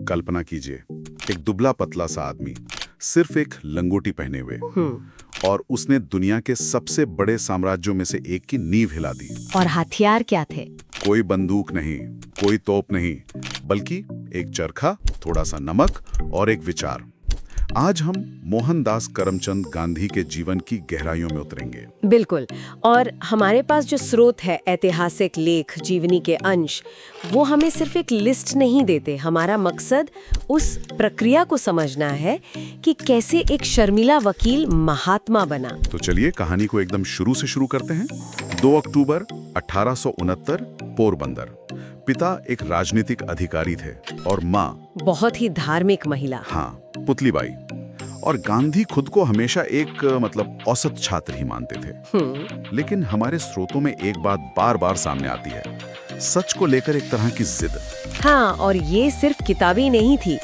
कल्पना कीजिए, एक दुबला पतला सा आदमी, सिर्फ एक लंगोटी पहने हुए, और उसने दुनिया के सबसे बड़े साम्राज्यों में से एक की नींव हिला दी। और हथियार क्या थे? कोई बंदूक नहीं, कोई तोप नहीं, बल्कि एक चरखा, थोड़ा सा नमक और एक विचार। आज हम मोहनदास करमचंद गांधी के जीवन की गहराइयों में उतरेंगे। बिल्कुल। और हमारे पास जो स्रोत है, ऐतिहासिक लेख, जीवनी के अंश, वो हमें सिर्फ एक लिस्ट नहीं देते। हमारा मकसद उस प्रक्रिया को समझना है कि कैसे एक शर्मिला वकील महात्मा बना। तो चलिए कहानी को एकदम शुरू से शुरू करते हैं। 2 अक्टूबर 1869, पोरबंदर। पिता एक राजनीतिक अधिकारी थे और माँ बहुत ही धार्मिक महिला। हाँ, पुतलीबाई। और गांधी खुद को हमेशा एक औसत छात्र ही मानते थे। लेकिन हमारे स्रोतों में एक बात बार बार सामने आती है, सच को लेकर एक तरह की जिद। हाँ, और ये सिर्फ किताबी नहीं थी।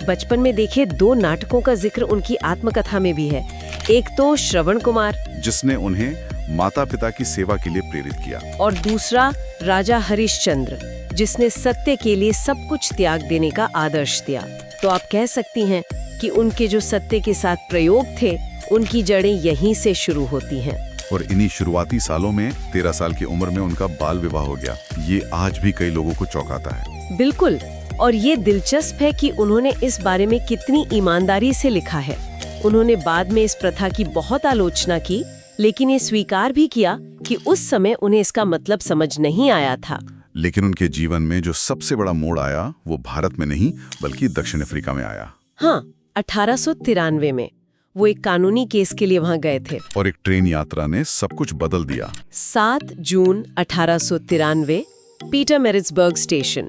बचपन में देखे 2 नाटकों का जिक्र उनकी आत्मकथा में भी है। एक तो श्रवण कुमार, जिसने उन्हें माता पिता की सेवा के लिए प्रेरित किया, और दूसरा राजा हरिश्चंद्र, जिसने सत्य के लिए सब कुछ त्याग देने का आदर्श दिया। तो आप कह सकती हैं कि उनके जो सत्य के साथ प्रयोग थे, उनकी जड़ें यहीं से शुरू होती हैं। और इन्हीं शुरुआती सालों में 13 साल की उम्र में उनका बाल विवाह हो गया। ये आज भी कई लोगों को चौंकाता है। बिल्कुल। और ये दिलचस्प है कि उन्होंने इस बारे में कितनी ईमानदारी से लिखा है। उन्होंने बाद में इस प्रथा की बहुत आलोचना की, लेकिन ये स्वीकार भी किया कि उस समय उन्हें इसका मतलब समझ नहीं आया था। लेकिन उनके जीवन में जो सबसे बड़ा मोड़ आया, वो भारत में नहीं बल्कि दक्षिण अफ्रीका में आया। हाँ, 1893 में वो एक कानूनी केस के लिए वहां गए थे। और एक ट्रेन यात्रा ने सब कुछ बदल दिया। 7 जून 1893, पीटर मैरिट्सबर्ग स्टेशन।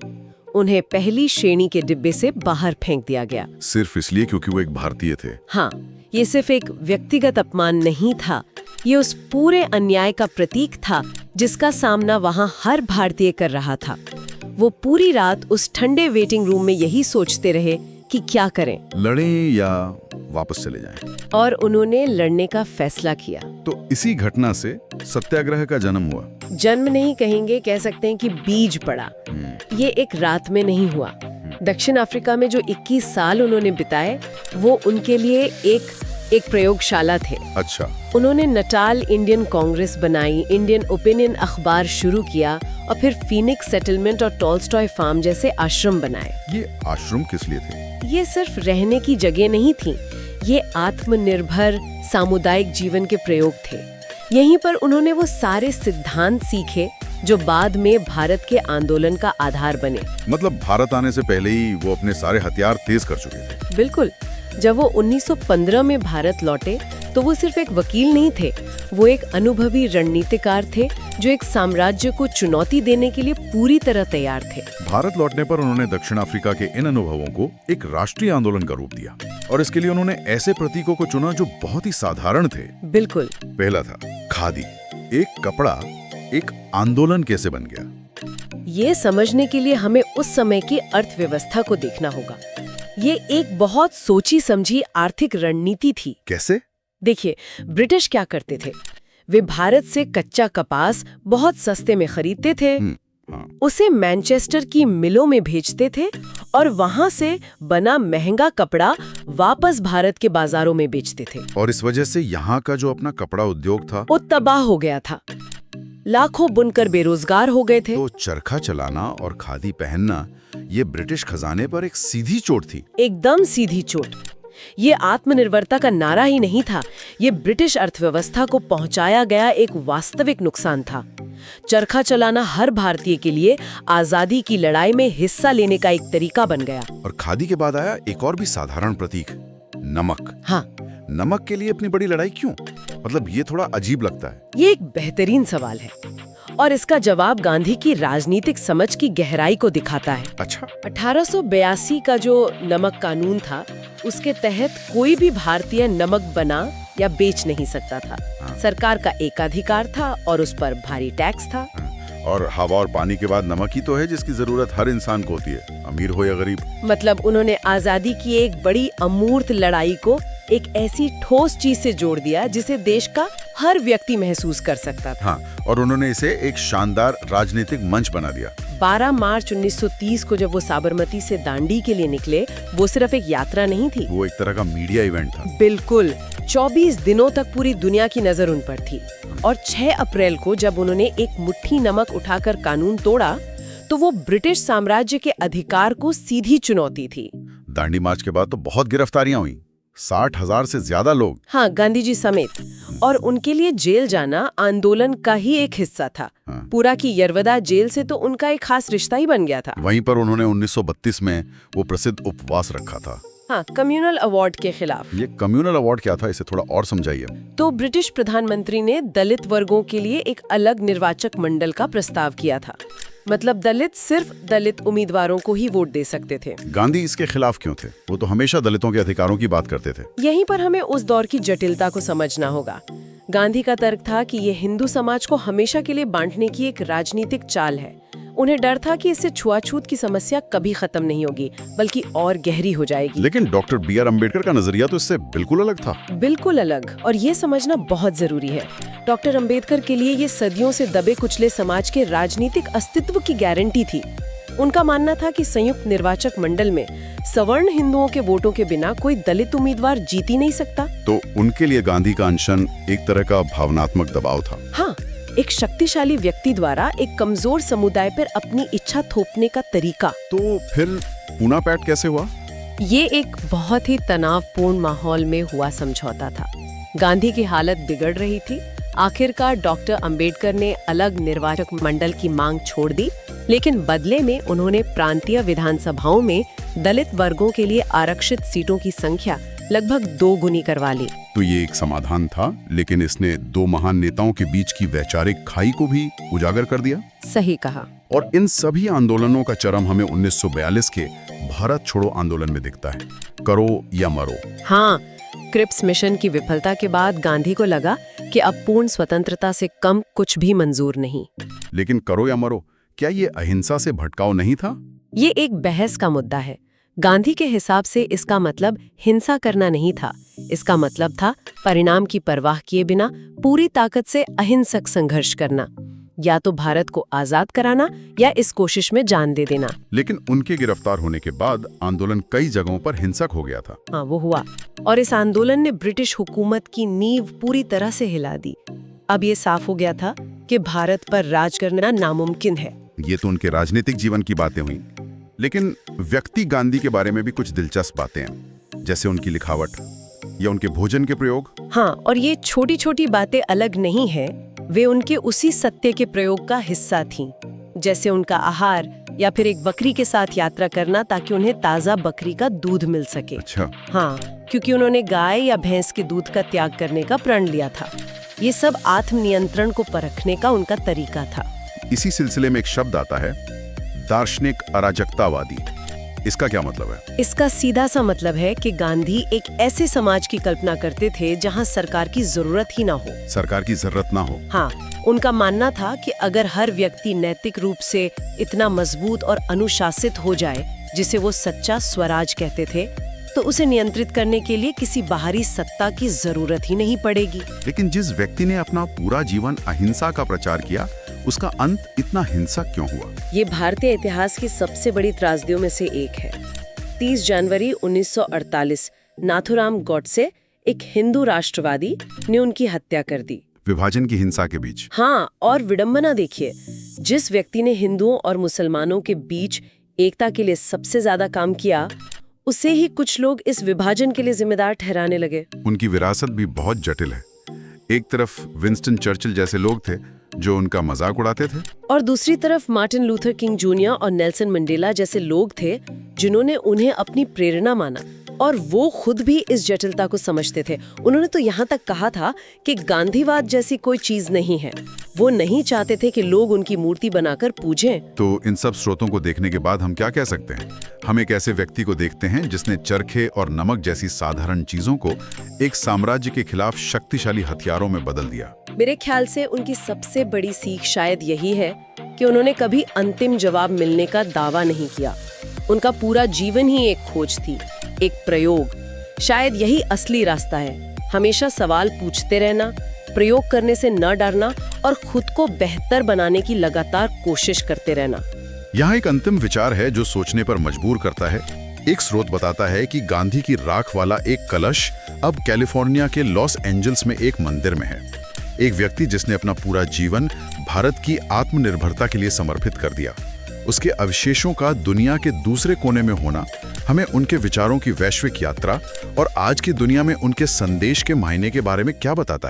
उन्हें पहली श्रेणी के डिब्बे से बाहर फेंक दिया गया, सिर्फ इसलिए क्योंकि वो एक भारतीय थे। हाँ, ये सिर्फ एक व्यक्तिगत अपमान नहीं था, ये उस पूरे अन्याय का प्रतीक था जिसका सामना वहां हर भारतीय कर रहा था। वो पूरी रात उस ठंडे वेटिंग रूम में यही सोचते रहे कि क्या करें, लड़ें या वापस चले जाएं। और उन्होंने लड़ने का फैसला किया। तो इसी घटना से सत्याग्रह का जन्म हुआ। जन्म नहीं कहेंगे, कह सकते हैं कि बीज पड़ा। ये एक रात में नहीं हुआ। दक्षिण अफ्रीका में जो 21 साल उन्होंने बिताए, वो उनके लिए एक प्रयोगशाला थे। अच्छा। उन्होंने नटाल इंडियन कांग्रेस बनाई, इंडियन ओपिनियन अखबार शुरू किया, और फिर फीनिक्स सेटलमेंट और टॉल्स्टॉय फार्म जैसे आश्रम बनाए। ये आश्रम किस लिए थे? ये सिर्फ रहने की जगह नहीं थी, ये आत्मनिर्भर सामुदायिक जीवन के प्रयोग थे। यहीं पर उन्होंने वो सारे सिद्धांत सीखे जो बाद में भारत के आंदोलन का आधार बने। मतलब भारत आने से पहले ही वो अपने सारे हथियार तेज कर चुके थे। बिल्कुल। जब वो 1915 में भारत लौटे तो वो सिर्फ एक वकील नहीं थे, वो एक अनुभवी रणनीतिकार थे जो एक साम्राज्य को चुनौती देने के लिए पूरी तरह तैयार थे। भारत लौटने पर उन्होंने दक्षिण अफ्रीका के इन अनुभवों को एक राष्ट्रीय आंदोलन का रूप दिया, और इसके लिए उन्होंने ऐसे प्रतीकों को चुना जो बहुत ही साधारण थे। बिल्कुल। पहला था खादी। एक कपड़ा एक आंदोलन कैसे बन गया? ये समझने के लिए हमें उस समय की अर्थव्यवस्था को देखना होगा। ये एक बहुत सोची समझी आर्थिक रणनीति थी। कैसे? देखिए, ब्रिटिश क्या करते थे, वे भारत से कच्चा कपास बहुत सस्ते में खरीदते थे, उसे मैनचेस्टर की मिलों में भेजते थे, और वहां से बना महंगा कपड़ा वापस भारत के बाजारों में बेचते थे। और इस वजह से यहाँ का जो अपना कपड़ा उद्योग था, वो तबाह हो गया था। लाखों बुनकर बेरोजगार हो गए थे। तो चरखा चलाना और खादी पहनना, ये ब्रिटिश खजाने पर एक सीधी चोट थी। एकदम सीधी चोट। ये आत्मनिर्भरता का नारा ही नहीं था, ये ब्रिटिश अर्थव्यवस्था को पहुंचाया गया एक वास्तविक नुकसान था। चरखा चलाना हर भारतीय के लिए आजादी की लड़ाई में हिस्सा लेने का एक तरीका बन गया। और खादी के बाद आया एक और भी साधारण प्रतीक, नमक। हाँ, नमक के लिए इतनी बड़ी लड़ाई क्यों? मतलब ये थोड़ा अजीब लगता है। ये एक बेहतरीन सवाल है, और इसका जवाब गांधी की राजनीतिक समझ की गहराई को दिखाता है। अच्छा। 1882 का जो नमक कानून था, उसके तहत कोई भी भारतीय नमक बना या बेच नहीं सकता था। सरकार का एकाधिकार था और उस पर भारी टैक्स था। और हवा और पानी के बाद नमक ही तो है जिसकी जरूरत हर इंसान को होती है, अमीर हो या गरीब। मतलब उन्होंने आजादी की एक बड़ी अमूर्त लड़ाई को एक ऐसी ठोस चीज से जोड़ दिया जिसे देश का हर व्यक्ति महसूस कर सकता था। हाँ, और उन्होंने इसे एक शानदार राजनीतिक मंच बना दिया। 12 मार्च 1930 को जब वो साबरमती से दांडी के लिए निकले, वो सिर्फ एक यात्रा नहीं थी। वो एक तरह का मीडिया इवेंट था। बिल्कुल। 24 दिनों तक पूरी दुनिया की नजर उन पर थी और 6 अप्रैल को जब उन्होंने एक मुट्ठी नमक उठाकर कानून तोड़ा तो वो ब्रिटिश साम्राज्य के अधिकार को सीधी चुनौती थी। दांडी मार्च के बाद तो बहुत गिरफ्तारियां हुई, 60,000 से ज्यादा लोग। हाँ, गांधी जी समेत। और उनके लिए जेल जाना आंदोलन का ही एक हिस्सा था। पूरा की यरवदा जेल से तो उनका एक खास रिश्ता ही बन गया था। वहीं पर उन्होंने 1932 में वो प्रसिद्ध उपवास रखा था। हाँ, कम्युनल अवार्ड के खिलाफ। ये कम्युनल अवार्ड क्या था, इसे थोड़ा और समझाइए। तो ब्रिटिश प्रधानमंत्री ने दलित वर्गों के लिए एक अलग निर्वाचक मंडल का प्रस्ताव किया था। मतलब दलित सिर्फ दलित उम्मीदवारों को ही वोट दे सकते थे। गांधी इसके खिलाफ क्यों थे? वो तो हमेशा दलितों के अधिकारों की बात करते थे। यहीं पर हमें उस दौर की जटिलता को समझना होगा। गांधी का तर्क था कि ये हिंदू समाज को हमेशा के लिए बांटने की एक राजनीतिक चाल है। उन्हें डर था कि इससे छुआछूत की समस्या कभी खत्म नहीं होगी, बल्कि और गहरी हो जाएगी। लेकिन डॉक्टर B.R. अम्बेडकर का नजरिया तो इससे बिल्कुल अलग था। बिल्कुल अलग, और ये समझना बहुत जरूरी है। डॉक्टर अम्बेडकर के लिए ये सदियों से दबे कुचले समाज के राजनीतिक अस्तित्व की गारंटी थी। उनका मानना था कि संयुक्त निर्वाचक मंडल में सवर्ण हिंदुओं के वोटों के बिना कोई दलित उम्मीदवार जीत ही नहीं सकता। तो उनके लिए गांधी का अनशन एक तरह का भावनात्मक दबाव था। हाँ, एक शक्तिशाली व्यक्ति द्वारा एक कमजोर समुदाय पर अपनी इच्छा थोपने का तरीका। तो फिर पूना पैक्ट कैसे हुआ? ये एक बहुत ही तनावपूर्ण माहौल में हुआ समझौता था। गांधी की हालत बिगड़ रही थी। आखिरकार डॉक्टर अंबेडकर ने अलग निर्वाचक मंडल की मांग छोड़ दी, लेकिन बदले में उन्होंने प्रांतीय विधानसभाओं में दलित वर्गों के लिए आरक्षित सीटों की संख्या लगभग 2 गुनी करवा ली। तो ये एक समाधान था, लेकिन इसने 2 महान नेताओं के बीच की वैचारिक खाई को भी उजागर कर दिया। सही कहा। और इन सभी आंदोलनों का चरम हमें 1942 के भारत छोड़ो आंदोलन में दिखता है। करो या मरो। हाँ, क्रिप्स मिशन की विफलता के बाद गांधी को लगा कि अब पूर्ण स्वतंत्रता से कम कुछ भी मंजूर नहीं। लेकिन करो या मरो, क्या ये अहिंसा से भटकाव नहीं था? ये एक बहस का मुद्दा है। गांधी के हिसाब से इसका मतलब हिंसा करना नहीं था। इसका मतलब था परिणाम की परवाह किए बिना पूरी ताकत से अहिंसक संघर्ष करना, या तो भारत को आजाद कराना या इस कोशिश में जान दे देना। लेकिन उनके गिरफ्तार होने के बाद आंदोलन कई जगहों पर हिंसक हो गया था। हाँ, वो हुआ, और इस आंदोलन ने ब्रिटिश हुकूमत की नींव पूरी तरह से हिला दी। अब ये साफ हो गया था कि भारत पर राज करना नामुमकिन है। ये तो उनके राजनीतिक जीवन की बातें हुई, लेकिन व्यक्ति गांधी के बारे में भी कुछ दिलचस्प बातें हैं, जैसे उनकी लिखावट या उनके भोजन के प्रयोग। हाँ, और ये छोटी छोटी बातें अलग नहीं हैं, वे उनके उसी सत्य के प्रयोग का हिस्सा थीं। जैसे उनका आहार, या फिर एक बकरी के साथ यात्रा करना ताकि उन्हें ताज़ा बकरी का दूध मिल सके। अच्छा। हाँ, क्योंकि उन्होंने गाय या भैंस के दूध का त्याग करने का प्रण लिया था। ये सब आत्मनियंत्रण को परखने का उनका तरीका था। इसी सिलसिले में एक शब्द आता है, दार्शनिक अराजकतावादी। इसका क्या मतलब है? इसका सीधा सा मतलब है कि गांधी एक ऐसे समाज की कल्पना करते थे जहां सरकार की जरूरत ही ना हो। सरकार की जरूरत ना हो। हाँ, उनका मानना था कि अगर हर व्यक्ति नैतिक रूप से इतना मजबूत और अनुशासित हो जाए, जिसे वो सच्चा स्वराज कहते थे, तो उसे नियंत्रित करने के लिए किसी बाहरी सत्ता की जरूरत ही नहीं पड़ेगी। लेकिन जिस व्यक्ति ने अपना पूरा जीवन अहिंसा का प्रचार किया, उसका अंत इतना हिंसक क्यों हुआ? ये भारतीय इतिहास की सबसे बड़ी त्रासदियों में से एक है। 30 जनवरी 1948 नाथुराम गॉडसे, एक हिंदू राष्ट्रवादी, ने उनकी हत्या कर दी। विभाजन की हिंसा के बीच। हाँ, और विडंबना देखिए, जिस व्यक्ति ने हिंदुओं और मुसलमानों के बीच एकता के लिए सबसे ज्यादा काम किया, उसे ही कुछ लोग इस विभाजन के लिए जिम्मेदार ठहराने लगे। उनकी विरासत भी बहुत जटिल है। एक तरफ विंस्टन चर्चिल जैसे लोग थे जो उनका मजाक उड़ाते थे, और दूसरी तरफ मार्टिन लूथर किंग जूनियर और नेल्सन मंडेला जैसे लोग थे जिन्होंने उन्हें अपनी प्रेरणा माना, और वो खुद भी इस जटिलता को समझते थे। उन्होंने तो यहाँ तक कहा था कि गांधीवाद जैसी कोई चीज नहीं है। वो नहीं चाहते थे कि लोग उनकी मूर्ति बनाकर पूजें। तो इन सब स्रोतों को देखने के बाद हम क्या कह सकते हैं? हम एक ऐसे व्यक्ति को देखते हैं जिसने चरखे और नमक जैसी साधारण चीजों को एक साम्राज्य के खिलाफ शक्तिशाली हथियारों में बदल दिया। मेरे ख्याल से उनकी सबसे बड़ी सीख शायद यही है कि उन्होंने कभी अंतिम जवाब मिलने का दावा नहीं किया। उनका पूरा जीवन ही एक खोज थी, एक प्रयोग। शायद यही असली रास्ता है, हमेशा सवाल पूछते रहना, प्रयोग करने से न डरना और खुद को बेहतर बनाने की लगातार कोशिश करते रहना। यहाँ एक अंतिम विचार है जो सोचने पर मजबूर करता है। एक स्रोत बताता है कि गांधी की राख वाला एक कलश अब कैलिफोर्निया के लॉस एंजल्स में एक मंदिर में है। एक व्यक्ति जिसने अपना पूरा जीवन भारत की आत्मनिर्भरता के लिए समर्पित कर दिया, उसके अवशेषों का दुनिया के दूसरे कोने में होना हमें उनके विचारों की वैश्विक यात्रा और आज की दुनिया में उनके संदेश के मायने के बारे में क्या बताता है?